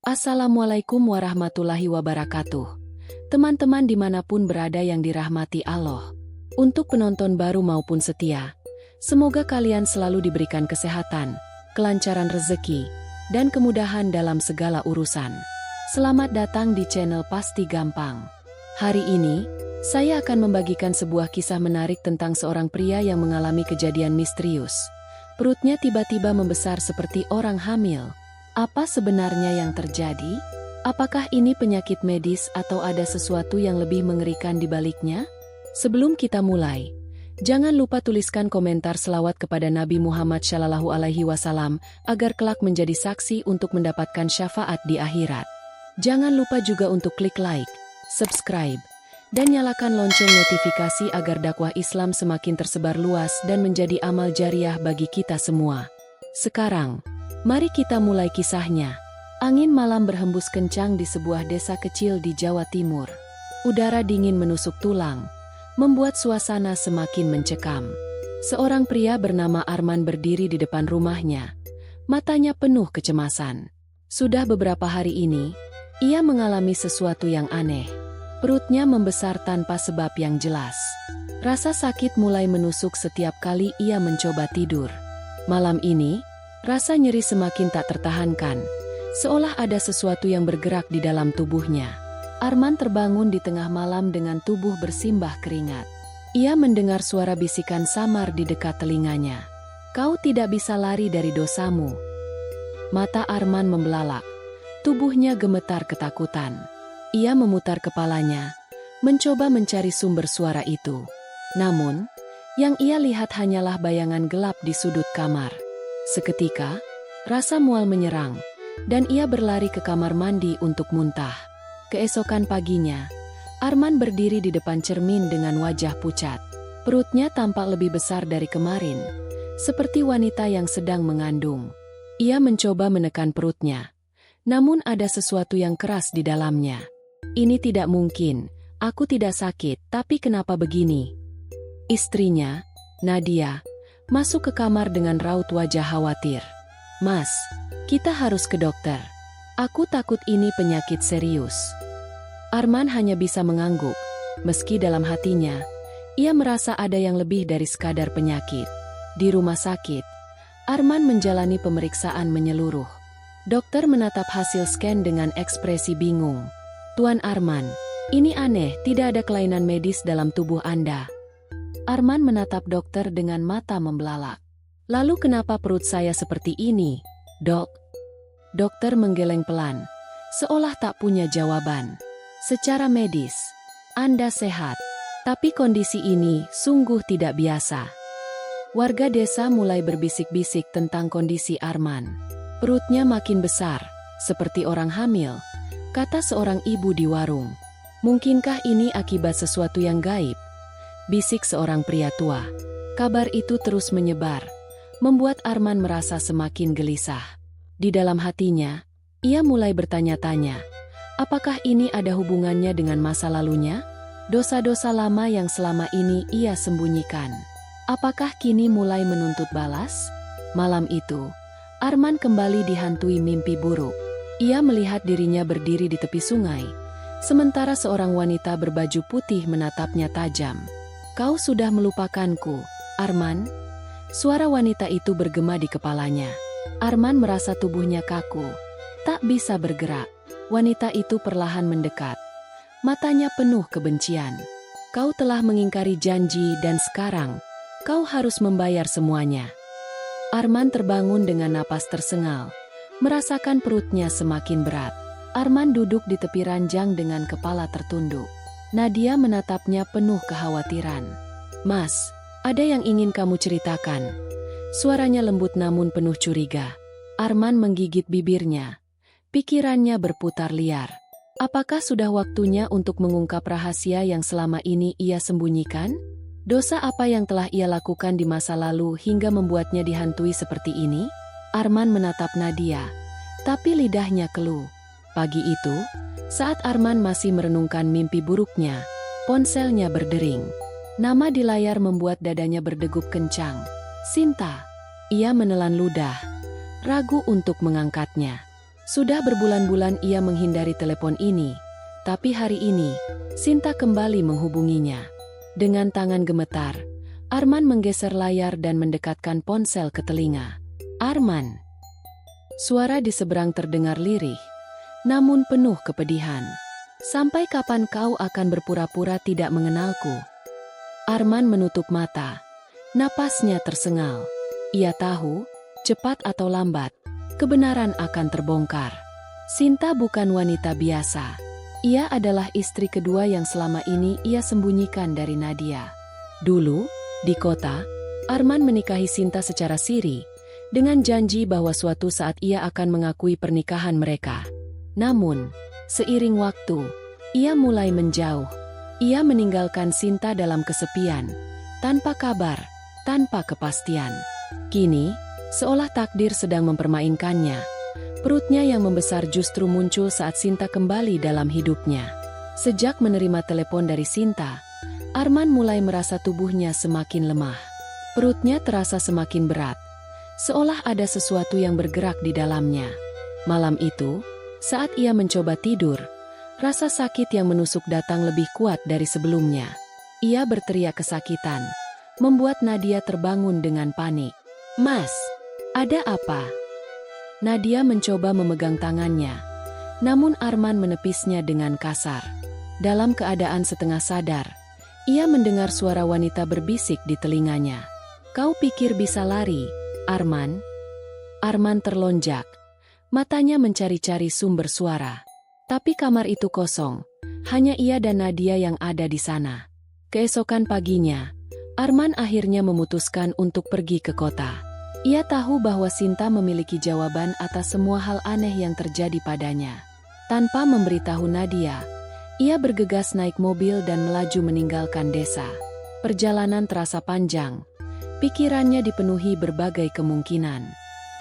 Assalamualaikum warahmatullahi wabarakatuh. Teman-teman dimanapun berada yang dirahmati Allah. Untuk penonton baru maupun setia, semoga kalian selalu diberikan kesehatan, kelancaran rezeki, dan kemudahan dalam segala urusan. Selamat datang di channel Pasti Gampang. Hari ini, saya akan membagikan sebuah kisah menarik tentang seorang pria yang mengalami kejadian misterius. Perutnya tiba-tiba membesar seperti orang hamil. Apa sebenarnya yang terjadi? Apakah ini penyakit medis atau ada sesuatu yang lebih mengerikan di baliknya? Sebelum kita mulai, jangan lupa tuliskan komentar selawat kepada Nabi Muhammad SAW agar kelak menjadi saksi untuk mendapatkan syafaat di akhirat. Jangan lupa juga untuk klik like, subscribe, dan nyalakan lonceng notifikasi agar dakwah Islam semakin tersebar luas dan menjadi amal jariah bagi kita semua. Sekarang, mari kita mulai kisahnya. Angin malam berhembus kencang di sebuah desa kecil di Jawa Timur. Udara dingin menusuk tulang, membuat suasana semakin mencekam. Seorang pria bernama Arman berdiri di depan rumahnya. Matanya penuh kecemasan. Sudah beberapa hari ini, ia mengalami sesuatu yang aneh. Perutnya membesar tanpa sebab yang jelas. Rasa sakit mulai menusuk setiap kali ia mencoba tidur. Malam ini, rasa nyeri semakin tak tertahankan, seolah ada sesuatu yang bergerak di dalam tubuhnya. Arman terbangun di tengah malam dengan tubuh bersimbah keringat. Ia mendengar suara bisikan samar di dekat telinganya. "Kau tidak bisa lari dari dosamu." Mata Arman membelalak. Tubuhnya gemetar ketakutan. Ia memutar kepalanya, mencoba mencari sumber suara itu. Namun, yang ia lihat hanyalah bayangan gelap di sudut kamar. Seketika, rasa mual menyerang, dan ia berlari ke kamar mandi untuk muntah. Keesokan paginya, Arman berdiri di depan cermin dengan wajah pucat. Perutnya tampak lebih besar dari kemarin, seperti wanita yang sedang mengandung. Ia mencoba menekan perutnya, namun ada sesuatu yang keras di dalamnya. "Ini tidak mungkin, aku tidak sakit, tapi kenapa begini?" Istrinya, Nadia, masuk ke kamar dengan raut wajah khawatir. "Mas, kita harus ke dokter. Aku takut ini penyakit serius." Arman hanya bisa mengangguk, meski dalam hatinya, ia merasa ada yang lebih dari sekadar penyakit. Di rumah sakit, Arman menjalani pemeriksaan menyeluruh. Dokter menatap hasil scan dengan ekspresi bingung. "Tuan Arman, ini aneh, tidak ada kelainan medis dalam tubuh Anda." Arman menatap dokter dengan mata membelalak. "Lalu kenapa perut saya seperti ini, Dok?" Dokter menggeleng pelan, seolah tak punya jawaban. "Secara medis, Anda sehat, tapi kondisi ini sungguh tidak biasa." Warga desa mulai berbisik-bisik tentang kondisi Arman. "Perutnya makin besar, seperti orang hamil," kata seorang ibu di warung. "Mungkinkah ini akibat sesuatu yang gaib?" bisik seorang pria tua. Kabar itu terus menyebar, membuat Arman merasa semakin gelisah. Di dalam hatinya, ia mulai bertanya-tanya, apakah ini ada hubungannya dengan masa lalunya? Dosa-dosa lama yang selama ini ia sembunyikan. Apakah kini mulai menuntut balas? Malam itu, Arman kembali dihantui mimpi buruk. Ia melihat dirinya berdiri di tepi sungai, sementara seorang wanita berbaju putih menatapnya tajam. "Kau sudah melupakanku, Arman?" Suara wanita itu bergema di kepalanya. Arman merasa tubuhnya kaku, tak bisa bergerak. Wanita itu perlahan mendekat. Matanya penuh kebencian. "Kau telah mengingkari janji dan sekarang, kau harus membayar semuanya." Arman terbangun dengan napas tersengal, merasakan perutnya semakin berat. Arman duduk di tepi ranjang dengan kepala tertunduk. Nadia menatapnya penuh kekhawatiran. "Mas, ada yang ingin kamu ceritakan?" Suaranya lembut namun penuh curiga. Arman menggigit bibirnya. Pikirannya berputar liar. Apakah sudah waktunya untuk mengungkap rahasia yang selama ini ia sembunyikan? Dosa apa yang telah ia lakukan di masa lalu hingga membuatnya dihantui seperti ini? Arman menatap Nadia, tapi lidahnya keluh. Pagi itu, saat Arman masih merenungkan mimpi buruknya, ponselnya berdering. Nama di layar membuat dadanya berdegup kencang. "Sinta." Ia menelan ludah, ragu untuk mengangkatnya. Sudah berbulan-bulan ia menghindari telepon ini, tapi hari ini, Sinta kembali menghubunginya. Dengan tangan gemetar, Arman menggeser layar dan mendekatkan ponsel ke telinga. "Arman." Suara di seberang terdengar lirih, namun penuh kepedihan. "Sampai kapan kau akan berpura-pura tidak mengenalku?" Arman menutup mata. Napasnya tersengal. Ia tahu, cepat atau lambat, kebenaran akan terbongkar. Sinta bukan wanita biasa. Ia adalah istri kedua yang selama ini ia sembunyikan dari Nadia. Dulu, di kota, Arman menikahi Sinta secara siri, dengan janji bahwa suatu saat ia akan mengakui pernikahan mereka. Namun, seiring waktu, ia mulai menjauh. Ia meninggalkan Sinta dalam kesepian, tanpa kabar, tanpa kepastian. Kini, seolah takdir sedang mempermainkannya, perutnya yang membesar justru muncul saat Sinta kembali dalam hidupnya. Sejak menerima telepon dari Sinta, Arman mulai merasa tubuhnya semakin lemah. Perutnya terasa semakin berat, seolah ada sesuatu yang bergerak di dalamnya. Malam itu, saat ia mencoba tidur, rasa sakit yang menusuk datang lebih kuat dari sebelumnya. Ia berteriak kesakitan, membuat Nadia terbangun dengan panik. "Mas, ada apa?" Nadia mencoba memegang tangannya, namun Arman menepisnya dengan kasar. Dalam keadaan setengah sadar, ia mendengar suara wanita berbisik di telinganya. "Kau pikir bisa lari, Arman?" Arman terlonjak, matanya mencari-cari sumber suara. Tapi kamar itu kosong, hanya ia dan Nadia yang ada di sana. Keesokan paginya, Arman akhirnya memutuskan untuk pergi ke kota. Ia tahu bahwa Sinta memiliki jawaban atas semua hal aneh yang terjadi padanya. Tanpa memberitahu Nadia, ia bergegas naik mobil dan melaju meninggalkan desa. Perjalanan terasa panjang. Pikirannya dipenuhi berbagai kemungkinan.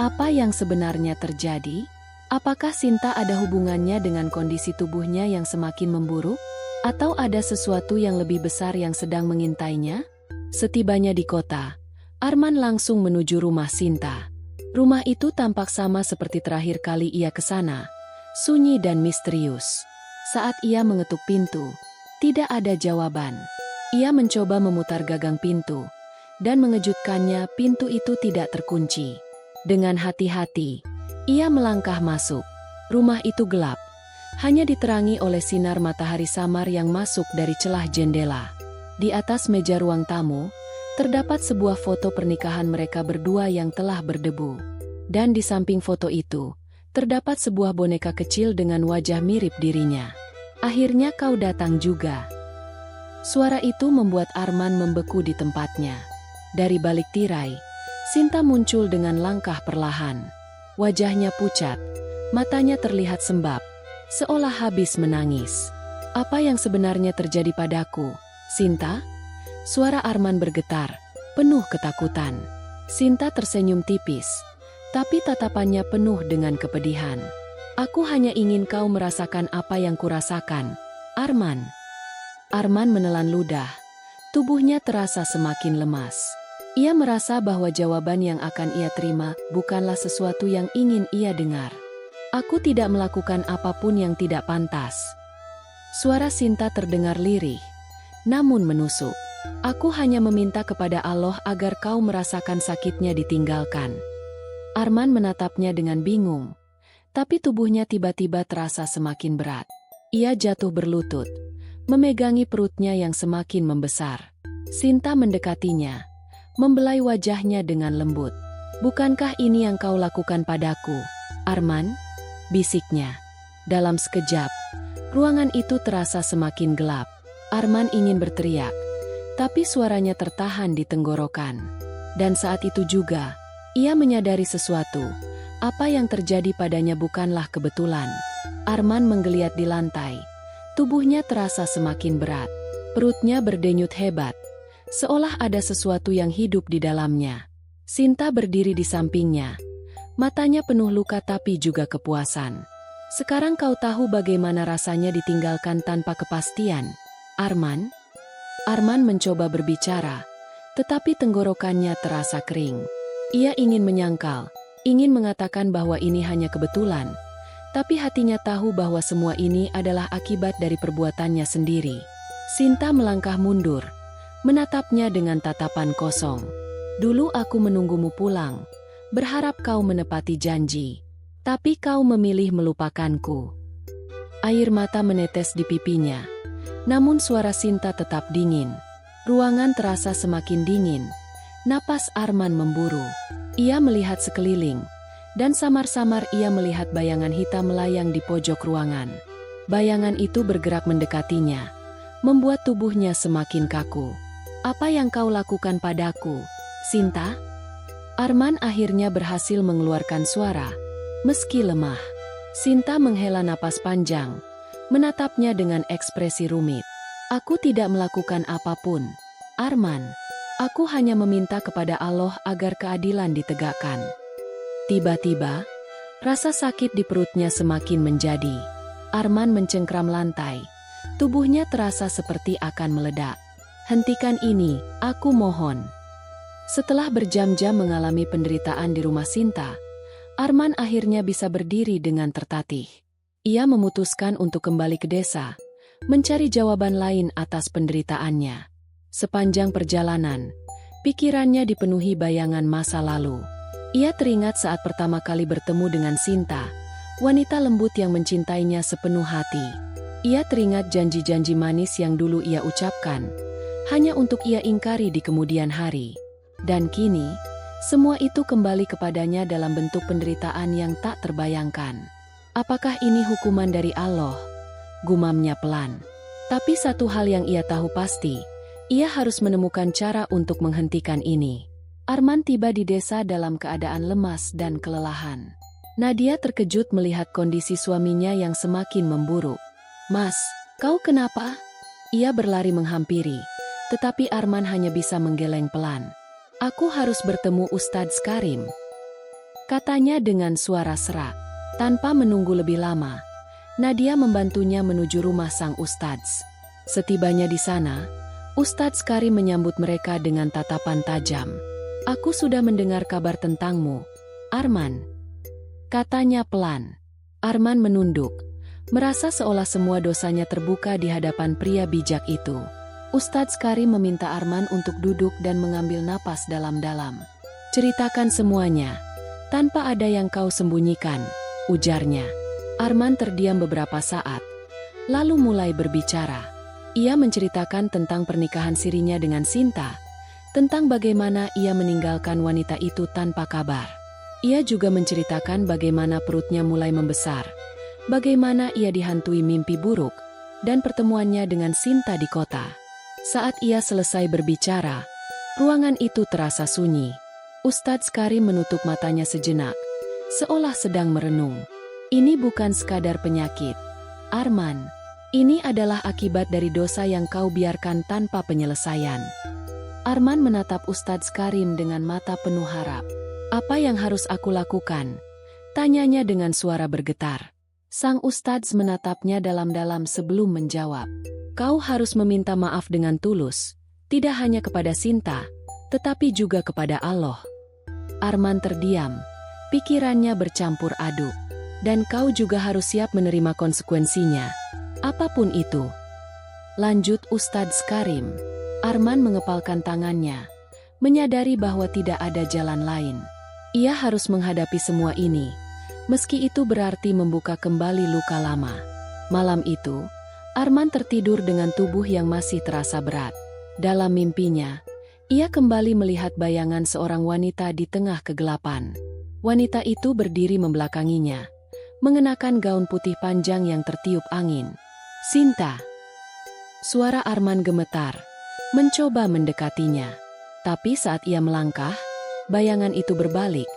Apa yang sebenarnya terjadi? Apakah Sinta ada hubungannya dengan kondisi tubuhnya yang semakin memburuk? Atau ada sesuatu yang lebih besar yang sedang mengintainya? Setibanya di kota, Arman langsung menuju rumah Sinta. Rumah itu tampak sama seperti terakhir kali ia ke sana, sunyi dan misterius. Saat ia mengetuk pintu, tidak ada jawaban. Ia mencoba memutar gagang pintu, dan mengejutkannya pintu itu tidak terkunci. Dengan hati-hati, ia melangkah masuk. Rumah itu gelap, hanya diterangi oleh sinar matahari samar yang masuk dari celah jendela. Di atas meja ruang tamu, terdapat sebuah foto pernikahan mereka berdua yang telah berdebu. Dan di samping foto itu, terdapat sebuah boneka kecil dengan wajah mirip dirinya. "Akhirnya kau datang juga." Suara itu membuat Arman membeku di tempatnya. Dari balik tirai, Sinta muncul dengan langkah perlahan. Wajahnya pucat, matanya terlihat sembab, seolah habis menangis. "Apa yang sebenarnya terjadi padaku, Sinta?" Suara Arman bergetar, penuh ketakutan. Sinta tersenyum tipis, tapi tatapannya penuh dengan kepedihan. "Aku hanya ingin kau merasakan apa yang kurasakan, Arman." Arman menelan ludah, tubuhnya terasa semakin lemas. Ia merasa bahwa jawaban yang akan ia terima bukanlah sesuatu yang ingin ia dengar. "Aku tidak melakukan apapun yang tidak pantas." Suara Sinta terdengar lirih, namun menusuk. "Aku hanya meminta kepada Allah agar kau merasakan sakitnya ditinggalkan." Arman menatapnya dengan bingung, tapi tubuhnya tiba-tiba terasa semakin berat. Ia jatuh berlutut, memegangi perutnya yang semakin membesar. Sinta mendekatinya, membelai wajahnya dengan lembut. "Bukankah ini yang kau lakukan padaku, Arman?" bisiknya. Dalam sekejap, ruangan itu terasa semakin gelap. Arman ingin berteriak, tapi suaranya tertahan di tenggorokan. Dan saat itu juga, ia menyadari sesuatu. Apa yang terjadi padanya bukanlah kebetulan. Arman menggeliat di lantai. Tubuhnya terasa semakin berat. Perutnya berdenyut hebat, seolah ada sesuatu yang hidup di dalamnya. Sinta berdiri di sampingnya. Matanya penuh luka tapi juga kepuasan. "Sekarang kau tahu bagaimana rasanya ditinggalkan tanpa kepastian, Arman?" Arman mencoba berbicara, tetapi tenggorokannya terasa kering. Ia ingin menyangkal, ingin mengatakan bahwa ini hanya kebetulan, Tapi hatinya tahu bahwa semua ini adalah akibat dari perbuatannya sendiri. Sinta melangkah mundur, menatapnya dengan tatapan kosong. Dulu aku menunggumu pulang, berharap kau menepati janji. Tapi kau memilih melupakanku. Air mata menetes di pipinya. Namun suara Sinta tetap dingin. Ruangan terasa semakin dingin. Napas Arman memburu. Ia melihat sekeliling. Dan samar-samar ia melihat bayangan hitam melayang di pojok ruangan. Bayangan itu bergerak mendekatinya, membuat tubuhnya semakin kaku. Apa yang kau lakukan padaku, Sinta? Arman akhirnya berhasil mengeluarkan suara, meski lemah. Sinta menghela napas panjang, menatapnya dengan ekspresi rumit. Aku tidak melakukan apapun, Arman. Aku hanya meminta kepada Allah agar keadilan ditegakkan. Tiba-tiba, rasa sakit di perutnya semakin menjadi. Arman mencengkram lantai. Tubuhnya terasa seperti akan meledak. Hentikan ini, aku mohon. Setelah berjam-jam mengalami penderitaan di rumah Sinta, Arman akhirnya bisa berdiri dengan tertatih. Ia memutuskan untuk kembali ke desa, mencari jawaban lain atas penderitaannya. Sepanjang perjalanan, pikirannya dipenuhi bayangan masa lalu. Ia teringat saat pertama kali bertemu dengan Sinta, wanita lembut yang mencintainya sepenuh hati. Ia teringat janji-janji manis yang dulu ia ucapkan, hanya untuk ia ingkari di kemudian hari. Dan kini, semua itu kembali kepadanya dalam bentuk penderitaan yang tak terbayangkan. Apakah ini hukuman dari Allah? Gumamnya pelan. Tapi satu hal yang ia tahu pasti, ia harus menemukan cara untuk menghentikan ini. Arman tiba di desa dalam keadaan lemas dan kelelahan. Nadia terkejut melihat kondisi suaminya yang semakin memburuk. Mas, kau kenapa? Ia berlari menghampiri, tetapi Arman hanya bisa menggeleng pelan. Aku harus bertemu Ustadz Karim, katanya dengan suara serak. Tanpa menunggu lebih lama, Nadia membantunya menuju rumah sang Ustadz. Setibanya di sana, Ustadz Karim menyambut mereka dengan tatapan tajam. Aku sudah mendengar kabar tentangmu, Arman, katanya pelan. Arman menunduk, merasa seolah semua dosanya terbuka di hadapan pria bijak itu. Ustadz Karim meminta Arman untuk duduk dan mengambil napas dalam-dalam. Ceritakan semuanya, tanpa ada yang kau sembunyikan, ujarnya. Arman terdiam beberapa saat, lalu mulai berbicara. Ia menceritakan tentang pernikahan sirinya dengan Sinta, tentang bagaimana ia meninggalkan wanita itu tanpa kabar. Ia juga menceritakan bagaimana perutnya mulai membesar, bagaimana ia dihantui mimpi buruk, dan pertemuannya dengan Sinta di kota. Saat ia selesai berbicara, ruangan itu terasa sunyi. Ustadz Karim menutup matanya sejenak, seolah sedang merenung. Ini bukan sekadar penyakit, Arman. Ini adalah akibat dari dosa yang kau biarkan tanpa penyelesaian. Arman menatap Ustadz Karim dengan mata penuh harap. Apa yang harus aku lakukan? Tanyanya dengan suara bergetar. Sang Ustadz menatapnya dalam-dalam sebelum menjawab. Kau harus meminta maaf dengan tulus, tidak hanya kepada Sinta, tetapi juga kepada Allah. Arman terdiam, pikirannya bercampur aduk. Dan kau juga harus siap menerima konsekuensinya, apapun itu. Lanjut Ustadz Karim. Arman mengepalkan tangannya, menyadari bahwa tidak ada jalan lain. Ia harus menghadapi semua ini, meski itu berarti membuka kembali luka lama. Malam itu, Arman tertidur dengan tubuh yang masih terasa berat. Dalam mimpinya, ia kembali melihat bayangan seorang wanita di tengah kegelapan. Wanita itu berdiri membelakanginya, mengenakan gaun putih panjang yang tertiup angin. Sinta. Suara Arman gemetar, mencoba mendekatinya. Tapi saat ia melangkah, bayangan itu berbalik,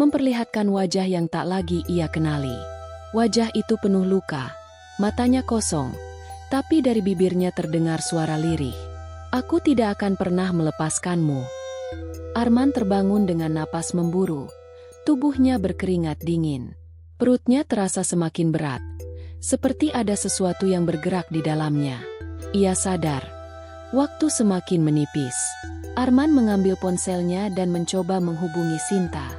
memperlihatkan wajah yang tak lagi ia kenali. Wajah itu penuh luka, matanya kosong, tapi dari bibirnya terdengar suara lirih. Aku tidak akan pernah melepaskanmu. Arman terbangun dengan napas memburu, tubuhnya berkeringat dingin. Perutnya terasa semakin berat, seperti ada sesuatu yang bergerak di dalamnya. Ia sadar, waktu semakin menipis. Arman mengambil ponselnya dan mencoba menghubungi Sinta.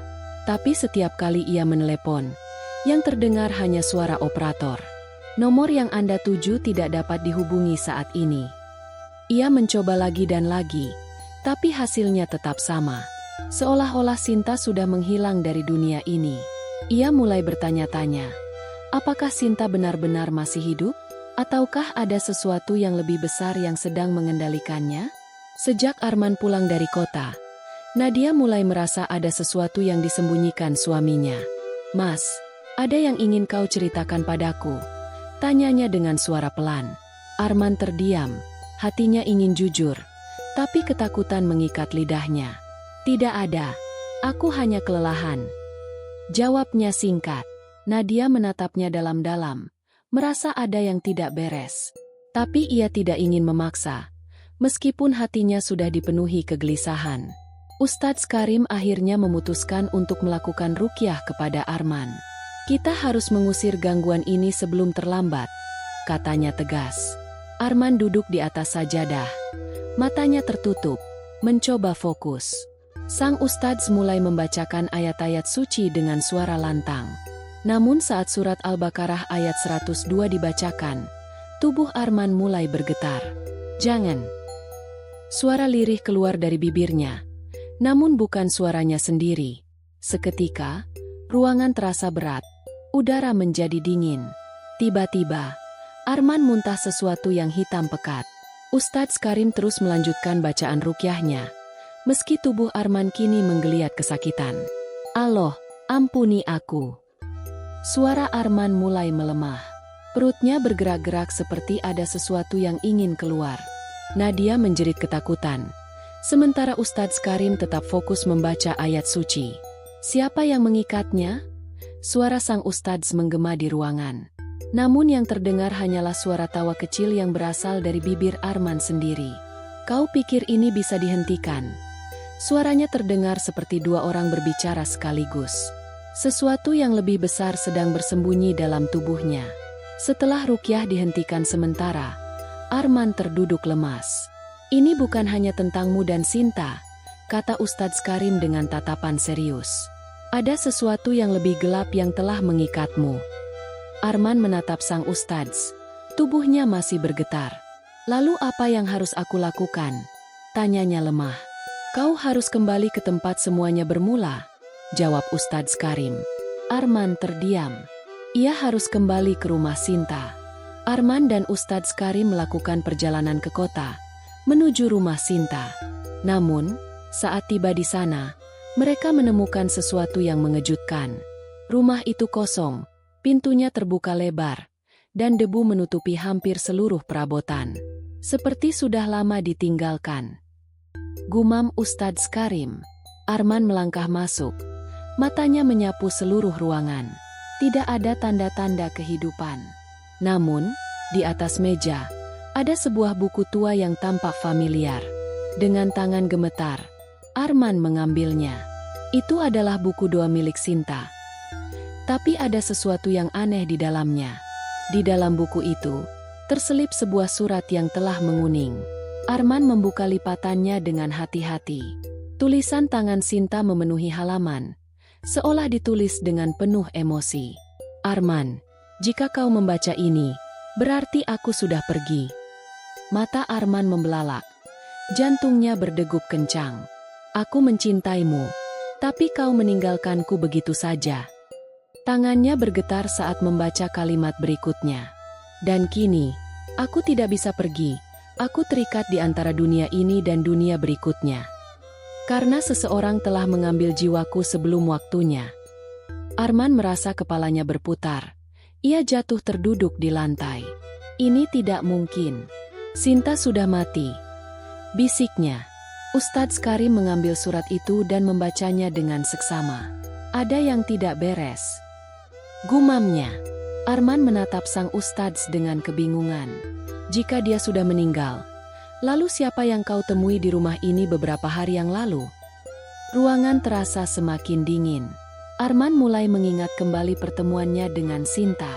Tapi setiap kali ia menelepon, Yang terdengar hanya suara operator. Nomor yang Anda tuju tidak dapat dihubungi saat ini. Ia mencoba lagi dan lagi, tapi hasilnya tetap sama. Seolah-olah Sinta sudah menghilang dari dunia ini. Ia mulai bertanya-tanya, apakah Sinta benar-benar masih hidup? Ataukah ada sesuatu yang lebih besar yang sedang mengendalikannya? Sejak Arman pulang dari kota, Nadia mulai merasa ada sesuatu yang disembunyikan suaminya. "Mas, ada yang ingin kau ceritakan padaku?" tanyanya dengan suara pelan. Arman terdiam, hatinya ingin jujur, tapi ketakutan mengikat lidahnya. "Tidak ada, aku hanya kelelahan," jawabnya singkat. Nadia menatapnya dalam-dalam, merasa ada yang tidak beres. Tapi ia tidak ingin memaksa, meskipun hatinya sudah dipenuhi kegelisahan. Ustadz Karim akhirnya memutuskan untuk melakukan ruqyah kepada Arman. "Kita harus mengusir gangguan ini sebelum terlambat," katanya tegas. Arman duduk di atas sajadah, matanya tertutup, mencoba fokus. Sang ustadz mulai membacakan ayat-ayat suci dengan suara lantang. Namun saat surat Al-Baqarah ayat 102 dibacakan, tubuh Arman mulai bergetar. "Jangan!" Suara lirih keluar dari bibirnya, namun bukan suaranya sendiri. Seketika, ruangan terasa berat, udara menjadi dingin. Tiba-tiba, Arman muntah sesuatu yang hitam pekat. Ustadz Karim terus melanjutkan bacaan ruqyahnya, meski tubuh Arman kini menggeliat kesakitan. "Allah, ampuni aku." Suara Arman mulai melemah. Perutnya bergerak-gerak seperti ada sesuatu yang ingin keluar. Nadia menjerit ketakutan. Sementara Ustadz Karim tetap fokus membaca ayat suci. "Siapa yang mengikatnya?" Suara sang ustadz menggema di ruangan. Namun yang terdengar hanyalah suara tawa kecil yang berasal dari bibir Arman sendiri. "Kau pikir ini bisa dihentikan?" Suaranya terdengar seperti dua orang berbicara sekaligus. Sesuatu yang lebih besar sedang bersembunyi dalam tubuhnya. Setelah ruqyah dihentikan sementara, Arman terduduk lemas. "Ini bukan hanya tentangmu dan Sinta," kata Ustadz Karim dengan tatapan serius. "Ada sesuatu yang lebih gelap yang telah mengikatmu." Arman menatap sang ustadz. Tubuhnya masih bergetar. "Lalu apa yang harus aku lakukan?" tanyanya lemah. "Kau harus kembali ke tempat semuanya bermula," jawab Ustadz Karim. Arman terdiam. Ia harus kembali ke rumah Sinta. Arman dan Ustadz Karim melakukan perjalanan ke kota, menuju rumah Sinta. Namun, saat tiba di sana, mereka menemukan sesuatu yang mengejutkan. Rumah itu kosong. Pintunya terbuka lebar, dan debu menutupi hampir seluruh perabotan. Seperti sudah lama ditinggalkan. Gumam Ustadz Karim. Arman melangkah masuk. Matanya menyapu seluruh ruangan. Tidak ada tanda-tanda kehidupan. Namun, di atas meja, ada sebuah buku tua yang tampak familiar. Dengan tangan gemetar, Arman mengambilnya. Itu adalah buku doa milik Sinta. Tapi ada sesuatu yang aneh di dalamnya. Di dalam buku itu, terselip sebuah surat yang telah menguning. Arman membuka lipatannya dengan hati-hati. Tulisan tangan Sinta memenuhi halaman, seolah ditulis dengan penuh emosi. "Arman, jika kau membaca ini, berarti aku sudah pergi." Mata Arman membelalak. Jantungnya berdegup kencang. "Aku mencintaimu, tapi kau meninggalkanku begitu saja." Tangannya bergetar saat membaca kalimat berikutnya. "Dan kini, aku tidak bisa pergi. Aku terikat di antara dunia ini dan dunia berikutnya. Karena seseorang telah mengambil jiwaku sebelum waktunya." Arman merasa kepalanya berputar. Ia jatuh terduduk di lantai. "Ini tidak mungkin. Sinta sudah mati," bisiknya. Ustadz Karim mengambil surat itu dan membacanya dengan seksama. "Ada yang tidak beres," gumamnya. Arman menatap sang ustadz dengan kebingungan. "Jika dia sudah meninggal, lalu siapa yang kau temui di rumah ini beberapa hari yang lalu?" Ruangan terasa semakin dingin. Arman mulai mengingat kembali pertemuannya dengan Sinta.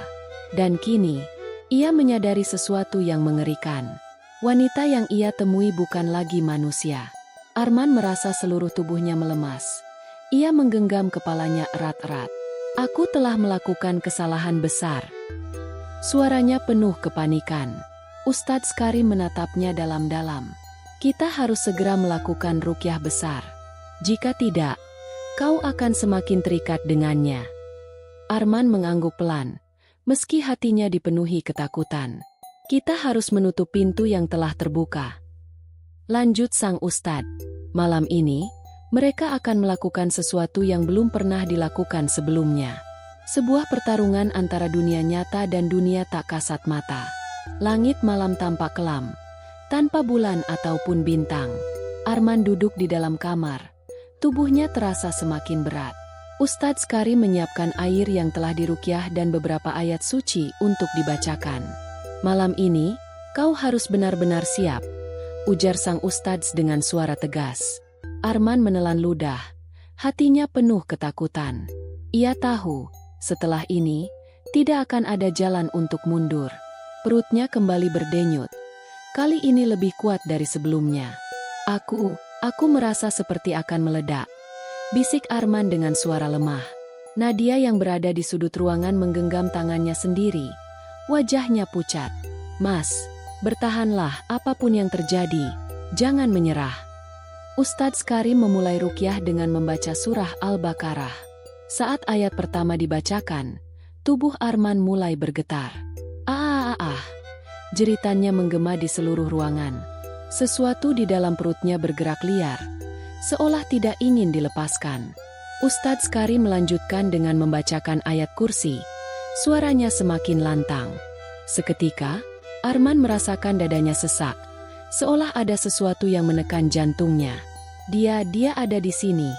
Dan kini, ia menyadari sesuatu yang mengerikan. Wanita yang ia temui bukan lagi manusia. Arman merasa seluruh tubuhnya melemas. Ia menggenggam kepalanya erat-erat. Aku telah melakukan kesalahan besar. Suaranya penuh kepanikan. Ustadz Karim menatapnya dalam-dalam. Kita harus segera melakukan ruqyah besar. Jika tidak, kau akan semakin terikat dengannya. Arman mengangguk pelan, meski hatinya dipenuhi ketakutan. Kita harus menutup pintu yang telah terbuka. Lanjut sang Ustadz. Malam ini, mereka akan melakukan sesuatu yang belum pernah dilakukan sebelumnya. Sebuah pertarungan antara dunia nyata dan dunia tak kasat mata. Langit malam tampak kelam, tanpa bulan ataupun bintang. Arman duduk di dalam kamar. Tubuhnya terasa semakin berat. Ustadz Karim menyiapkan air yang telah diruqyah dan beberapa ayat suci untuk dibacakan. Malam ini, kau harus benar-benar siap, ujar sang Ustadz dengan suara tegas. Arman menelan ludah, hatinya penuh ketakutan. Ia tahu, setelah ini, tidak akan ada jalan untuk mundur. Perutnya kembali berdenyut. Kali ini lebih kuat dari sebelumnya. Aku merasa seperti akan meledak. Bisik Arman dengan suara lemah. Nadia yang berada di sudut ruangan menggenggam tangannya sendiri. Wajahnya pucat. Mas, bertahanlah apapun yang terjadi. Jangan menyerah. Ustadz Karim memulai ruqyah dengan membaca surah Al-Baqarah. Saat ayat pertama dibacakan, tubuh Arman mulai bergetar. Jeritannya menggema di seluruh ruangan. Sesuatu di dalam perutnya bergerak liar, seolah tidak ingin dilepaskan. Ustadz Karim melanjutkan dengan membacakan ayat kursi. Suaranya semakin lantang. Seketika, Arman merasakan dadanya sesak, seolah ada sesuatu yang menekan jantungnya. Dia ada di sini.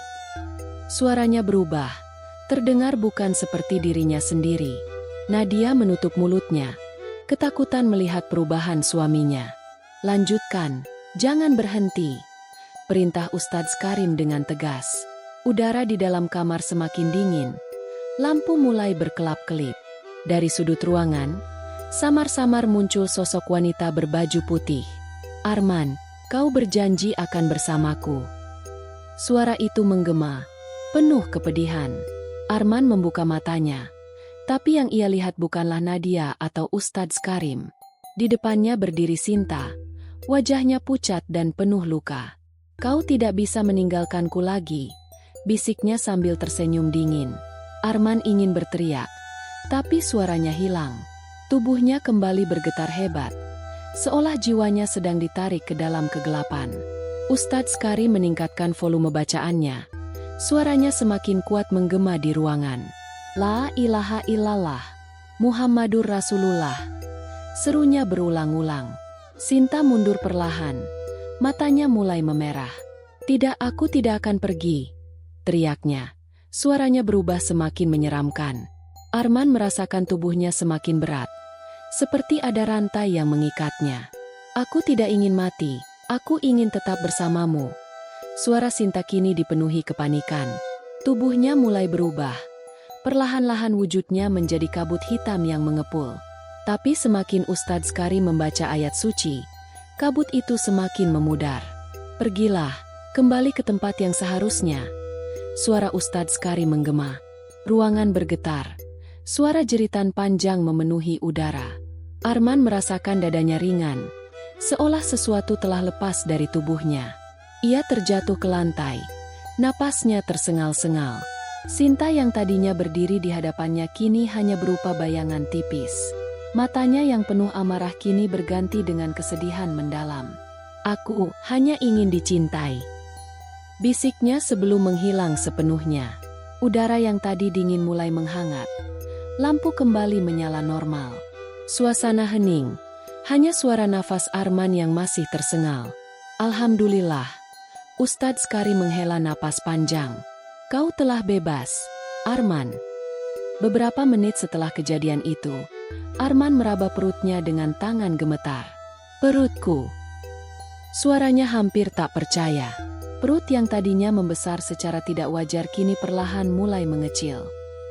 Suaranya berubah, terdengar bukan seperti dirinya sendiri. Nadia menutup mulutnya, ketakutan melihat perubahan suaminya. Lanjutkan, jangan berhenti, perintah Ustadz Karim dengan tegas. Udara di dalam kamar semakin dingin. Lampu mulai berkelap-kelip. Dari sudut ruangan, samar-samar muncul sosok wanita berbaju putih. Arman, kau berjanji akan bersamaku. Suara itu menggema, penuh kepedihan. Arman membuka matanya, tapi yang ia lihat bukanlah Nadia atau Ustadz Karim. Di depannya berdiri Sinta. Wajahnya pucat dan penuh luka. Kau tidak bisa meninggalkanku lagi, bisiknya sambil tersenyum dingin. Arman ingin berteriak, tapi suaranya hilang. Tubuhnya kembali bergetar hebat, seolah jiwanya sedang ditarik ke dalam kegelapan. Ustadz Karim meningkatkan volume bacaannya. Suaranya semakin kuat menggema di ruangan. La ilaha illallah, Muhammadur Rasulullah. Serunya berulang-ulang. Sinta mundur perlahan. Matanya mulai memerah. Tidak, aku tidak akan pergi, teriaknya. Suaranya berubah semakin menyeramkan. Arman merasakan tubuhnya semakin berat, seperti ada rantai yang mengikatnya. Aku tidak ingin mati, aku ingin tetap bersamamu. Suara Sinta kini dipenuhi kepanikan. Tubuhnya mulai berubah. Perlahan-lahan wujudnya menjadi kabut hitam yang mengepul. Tapi semakin Ustadz Karim membaca ayat suci, kabut itu semakin memudar. Pergilah, kembali ke tempat yang seharusnya. Suara Ustadz Karim menggema. Ruangan bergetar. Suara jeritan panjang memenuhi udara. Arman merasakan dadanya ringan, seolah sesuatu telah lepas dari tubuhnya. Ia terjatuh ke lantai. Napasnya tersengal-sengal. Sinta yang tadinya berdiri di hadapannya kini hanya berupa bayangan tipis. Matanya yang penuh amarah kini berganti dengan kesedihan mendalam. Aku hanya ingin dicintai, bisiknya sebelum menghilang sepenuhnya. Udara yang tadi dingin mulai menghangat. Lampu kembali menyala normal. Suasana hening. Hanya suara nafas Arman yang masih tersengal. Alhamdulillah. Ustadz Karim menghela napas panjang. Kau telah bebas, Arman. Beberapa menit setelah kejadian itu, Arman meraba perutnya dengan tangan gemetar. Perutku. Suaranya hampir tak percaya. Perut yang tadinya membesar secara tidak wajar kini perlahan mulai mengecil.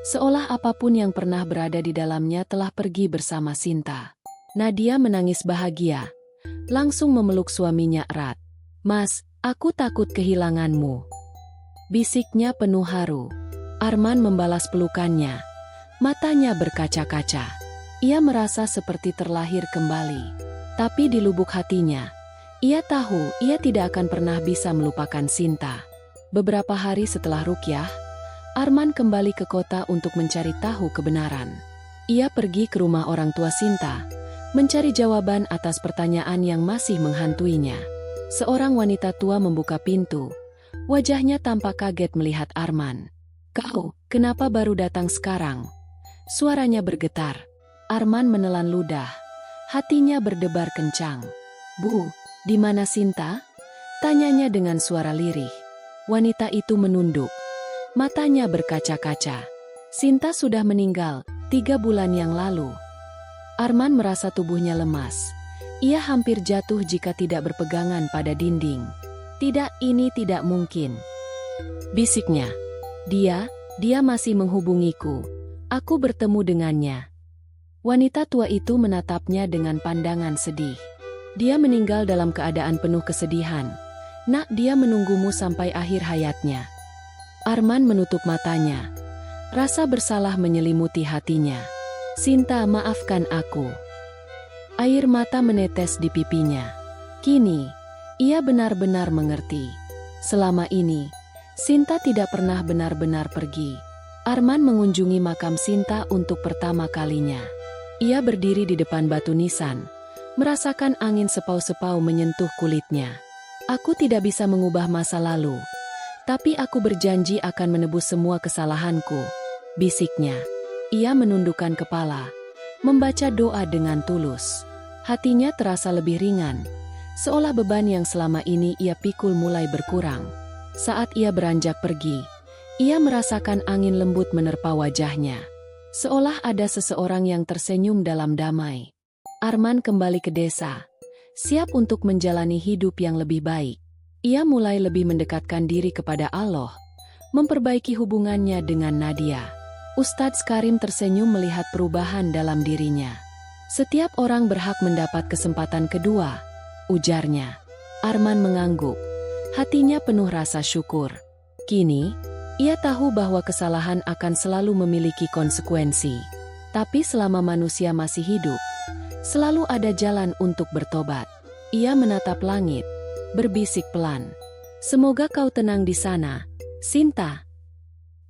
Seolah apapun yang pernah berada di dalamnya telah pergi bersama Sinta. Nadia menangis bahagia. Langsung memeluk suaminya erat. Mas, aku takut kehilanganmu, bisiknya penuh haru. Arman membalas pelukannya. Matanya berkaca-kaca. Ia merasa seperti terlahir kembali. Tapi di lubuk hatinya, ia tahu ia tidak akan pernah bisa melupakan Sinta. Beberapa hari setelah ruqyah, Arman kembali ke kota untuk mencari tahu kebenaran. Ia pergi ke rumah orang tua Sinta, mencari jawaban atas pertanyaan yang masih menghantuinya. Seorang wanita tua membuka pintu. Wajahnya tampak kaget melihat Arman. "Kau, kenapa baru datang sekarang?" Suaranya bergetar. Arman menelan ludah. Hatinya berdebar kencang. "Bu, di mana Sinta?" tanyanya dengan suara lirih. Wanita itu menunduk. Matanya berkaca-kaca. "Sinta sudah meninggal 3 bulan yang lalu." Arman merasa tubuhnya lemas. Ia hampir jatuh jika tidak berpegangan pada dinding. "Tidak, ini tidak mungkin," bisiknya. Dia masih menghubungiku. Aku bertemu dengannya." Wanita tua itu menatapnya dengan pandangan sedih. "Dia meninggal dalam keadaan penuh kesedihan. Nak, dia menunggumu sampai akhir hayatnya." Arman menutup matanya. Rasa bersalah menyelimuti hatinya. "Sinta, maafkan aku." Air mata menetes di pipinya. Kini, ia benar-benar mengerti. Selama ini, Sinta tidak pernah benar-benar pergi. Arman mengunjungi makam Sinta untuk pertama kalinya. Ia berdiri di depan batu nisan, merasakan angin sepau-sepau menyentuh kulitnya. "Aku tidak bisa mengubah masa lalu, tapi aku berjanji akan menebus semua kesalahanku," bisiknya. Ia menundukkan kepala, membaca doa dengan tulus. Hatinya terasa lebih ringan, seolah beban yang selama ini ia pikul mulai berkurang. Saat ia beranjak pergi, ia merasakan angin lembut menerpa wajahnya. Seolah ada seseorang yang tersenyum dalam damai. Arman kembali ke desa, siap untuk menjalani hidup yang lebih baik. Ia mulai lebih mendekatkan diri kepada Allah, memperbaiki hubungannya dengan Nadia. Ustadz Karim tersenyum melihat perubahan dalam dirinya. "Setiap orang berhak mendapat kesempatan kedua," ujarnya. Arman mengangguk, hatinya penuh rasa syukur. Kini, ia tahu bahwa kesalahan akan selalu memiliki konsekuensi. Tapi selama manusia masih hidup, selalu ada jalan untuk bertobat. Ia menatap langit, berbisik pelan. "Semoga kau tenang di sana, Sinta."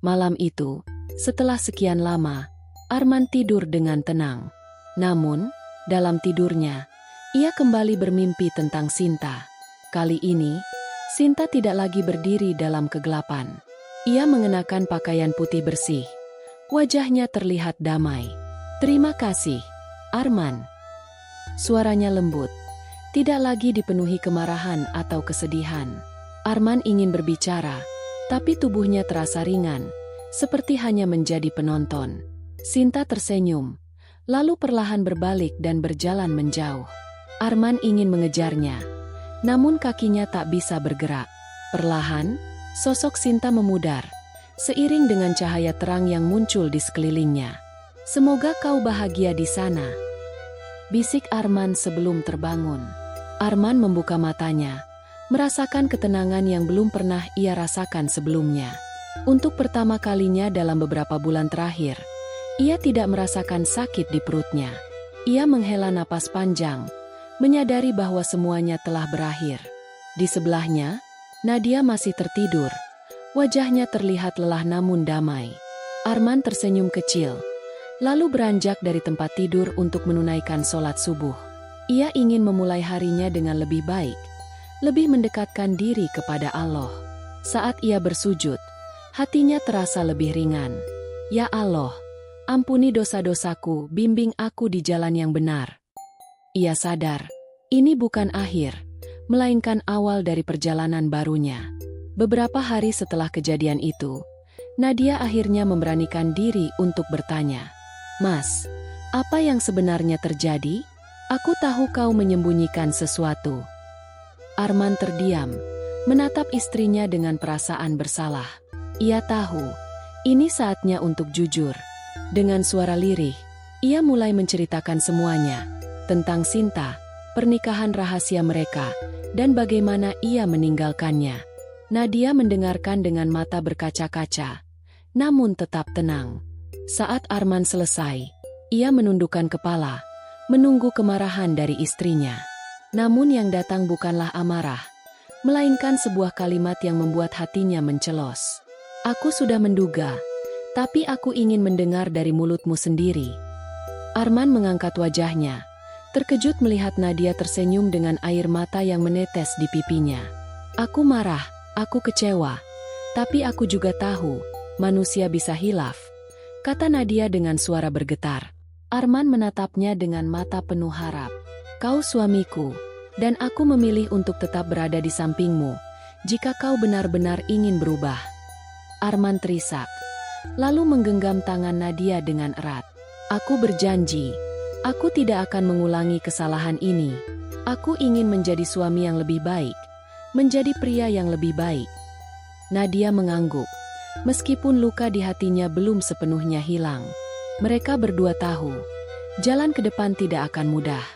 Malam itu, setelah sekian lama, Arman tidur dengan tenang. Namun, dalam tidurnya, ia kembali bermimpi tentang Sinta. Kali ini, Sinta tidak lagi berdiri dalam kegelapan. Ia mengenakan pakaian putih bersih. Wajahnya terlihat damai. "Terima kasih, Arman." Suaranya lembut, tidak lagi dipenuhi kemarahan atau kesedihan. Arman ingin berbicara, tapi tubuhnya terasa ringan, seperti hanya menjadi penonton. Sinta tersenyum, lalu perlahan berbalik dan berjalan menjauh. Arman ingin mengejarnya, namun kakinya tak bisa bergerak. Perlahan, sosok Sinta memudar, seiring dengan cahaya terang yang muncul di sekelilingnya. "Semoga kau bahagia di sana," bisik Arman sebelum terbangun. Arman membuka matanya, merasakan ketenangan yang belum pernah ia rasakan sebelumnya. Untuk pertama kalinya dalam beberapa bulan terakhir, ia tidak merasakan sakit di perutnya. Ia menghela napas panjang, menyadari bahwa semuanya telah berakhir. Di sebelahnya, Nadia masih tertidur. Wajahnya terlihat lelah namun damai. Arman tersenyum kecil, lalu beranjak dari tempat tidur untuk menunaikan sholat subuh. Ia ingin memulai harinya dengan lebih baik, lebih mendekatkan diri kepada Allah. Saat ia bersujud, hatinya terasa lebih ringan. "Ya Allah, ampuni dosa-dosaku, bimbing aku di jalan yang benar." Ia sadar, ini bukan akhir, melainkan awal dari perjalanan barunya. Beberapa hari setelah kejadian itu, Nadia akhirnya memberanikan diri untuk bertanya, "Mas, apa yang sebenarnya terjadi? Aku tahu kau menyembunyikan sesuatu." Arman terdiam, menatap istrinya dengan perasaan bersalah. Ia tahu, ini saatnya untuk jujur. Dengan suara lirih, ia mulai menceritakan semuanya, tentang Sinta, pernikahan rahasia mereka, dan bagaimana ia meninggalkannya. Nadia mendengarkan dengan mata berkaca-kaca. namun tetap tenang. Saat Arman selesai, ia menundukkan kepala, menunggu kemarahan dari istrinya. Namun yang datang bukanlah amarah, melainkan sebuah kalimat yang membuat hatinya mencelos. Aku sudah menduga, tapi aku ingin mendengar dari mulutmu sendiri. Arman mengangkat wajahnya, terkejut melihat Nadia tersenyum dengan air mata yang menetes di pipinya. Aku marah, aku kecewa, tapi aku juga tahu, manusia bisa hilaf, kata Nadia dengan suara bergetar. Arman menatapnya dengan mata penuh harap. Kau suamiku, dan aku memilih untuk tetap berada di sampingmu, jika kau benar-benar ingin berubah. Arman terisak, lalu menggenggam tangan Nadia dengan erat. Aku berjanji, aku tidak akan mengulangi kesalahan ini. Aku ingin menjadi suami yang lebih baik, menjadi pria yang lebih baik. Nadia mengangguk, meskipun luka di hatinya belum sepenuhnya hilang. Mereka berdua tahu, jalan ke depan tidak akan mudah.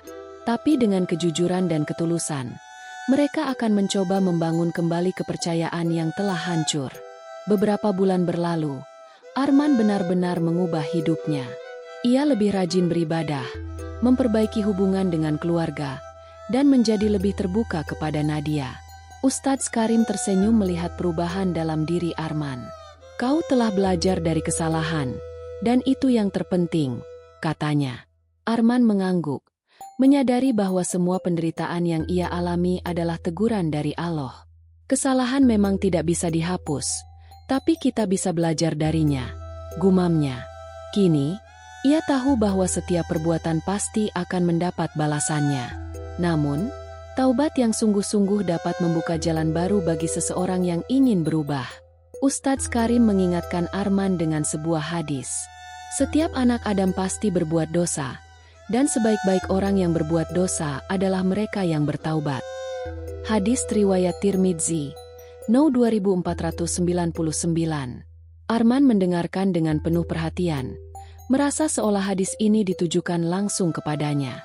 Tapi dengan kejujuran dan ketulusan, mereka akan mencoba membangun kembali kepercayaan yang telah hancur. Beberapa bulan berlalu, Arman benar-benar mengubah hidupnya. Ia lebih rajin beribadah, memperbaiki hubungan dengan keluarga, dan menjadi lebih terbuka kepada Nadia. Ustadz Karim tersenyum melihat perubahan dalam diri Arman. Kau telah belajar dari kesalahan, dan itu yang terpenting, katanya. Arman mengangguk, menyadari bahwa semua penderitaan yang ia alami adalah teguran dari Allah. Kesalahan memang tidak bisa dihapus, tapi kita bisa belajar darinya, gumamnya. Kini, ia tahu bahwa setiap perbuatan pasti akan mendapat balasannya. Namun, taubat yang sungguh-sungguh dapat membuka jalan baru bagi seseorang yang ingin berubah. Ustadz Karim mengingatkan Arman dengan sebuah hadis. Setiap anak Adam pasti berbuat dosa, dan sebaik-baik orang yang berbuat dosa adalah mereka yang bertaubat. Hadis riwayat Tirmidzi, No 2499. Arman mendengarkan dengan penuh perhatian, merasa seolah hadis ini ditujukan langsung kepadanya.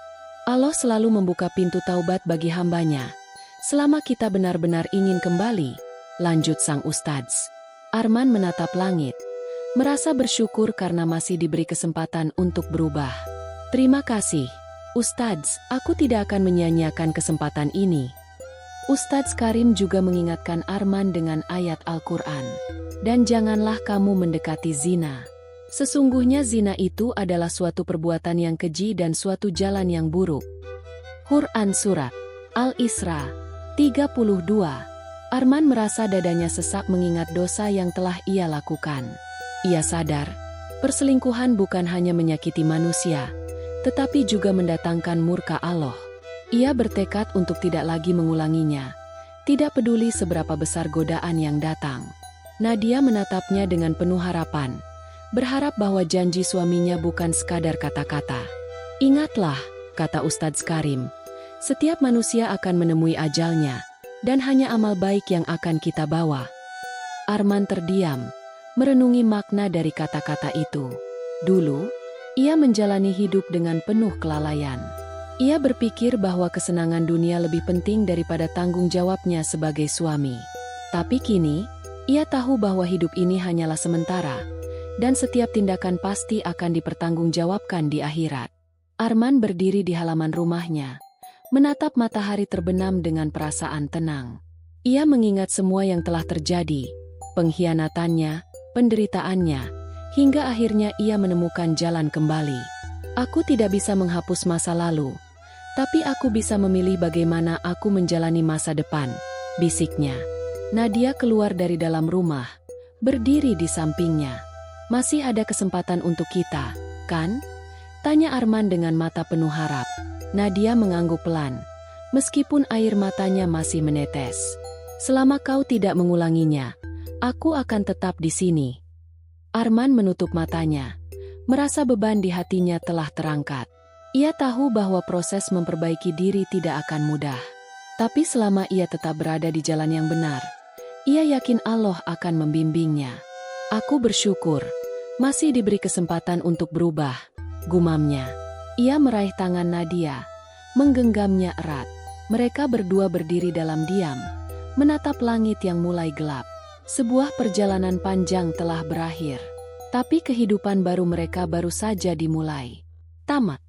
Allah selalu membuka pintu taubat bagi hambanya, selama kita benar-benar ingin kembali, lanjut sang ustadz. Arman menatap langit, merasa bersyukur karena masih diberi kesempatan untuk berubah. Terima kasih, Ustadz, aku tidak akan menyia-nyiakan kesempatan ini. Ustadz Karim juga mengingatkan Arman dengan ayat Al-Quran. Dan janganlah kamu mendekati zina. Sesungguhnya zina itu adalah suatu perbuatan yang keji dan suatu jalan yang buruk. Quran Surat Al-Isra 32. Arman merasa dadanya sesak mengingat dosa yang telah ia lakukan. Ia sadar, perselingkuhan bukan hanya menyakiti manusia, tetapi juga mendatangkan murka Allah. Ia bertekad untuk tidak lagi mengulanginya, tidak peduli seberapa besar godaan yang datang. Nadia menatapnya dengan penuh harapan, berharap bahwa janji suaminya bukan sekadar kata-kata. Ingatlah, kata Ustadz Karim, setiap manusia akan menemui ajalnya, dan hanya amal baik yang akan kita bawa. Arman terdiam, merenungi makna dari kata-kata itu. Dulu, ia menjalani hidup dengan penuh kelalaian. Ia berpikir bahwa kesenangan dunia lebih penting daripada tanggung jawabnya sebagai suami. Tapi kini, ia tahu bahwa hidup ini hanyalah sementara, dan setiap tindakan pasti akan dipertanggungjawabkan di akhirat. Arman berdiri di halaman rumahnya, menatap matahari terbenam dengan perasaan tenang. Ia mengingat semua yang telah terjadi, pengkhianatannya, penderitaannya, hingga akhirnya ia menemukan jalan kembali. Aku tidak bisa menghapus masa lalu, tapi aku bisa memilih bagaimana aku menjalani masa depan, bisiknya. Nadia keluar dari dalam rumah, berdiri di sampingnya. Masih ada kesempatan untuk kita, kan? Tanya Arman dengan mata penuh harap. Nadia mengangguk pelan, meskipun air matanya masih menetes. Selama kau tidak mengulanginya, aku akan tetap di sini. Arman menutup matanya, merasa beban di hatinya telah terangkat. Ia tahu bahwa proses memperbaiki diri tidak akan mudah. Tapi selama ia tetap berada di jalan yang benar, ia yakin Allah akan membimbingnya. Aku bersyukur, masih diberi kesempatan untuk berubah, gumamnya. Ia meraih tangan Nadia, menggenggamnya erat. Mereka berdua berdiri dalam diam, menatap langit yang mulai gelap. Sebuah perjalanan panjang telah berakhir, tapi kehidupan baru mereka baru saja dimulai. Tamat.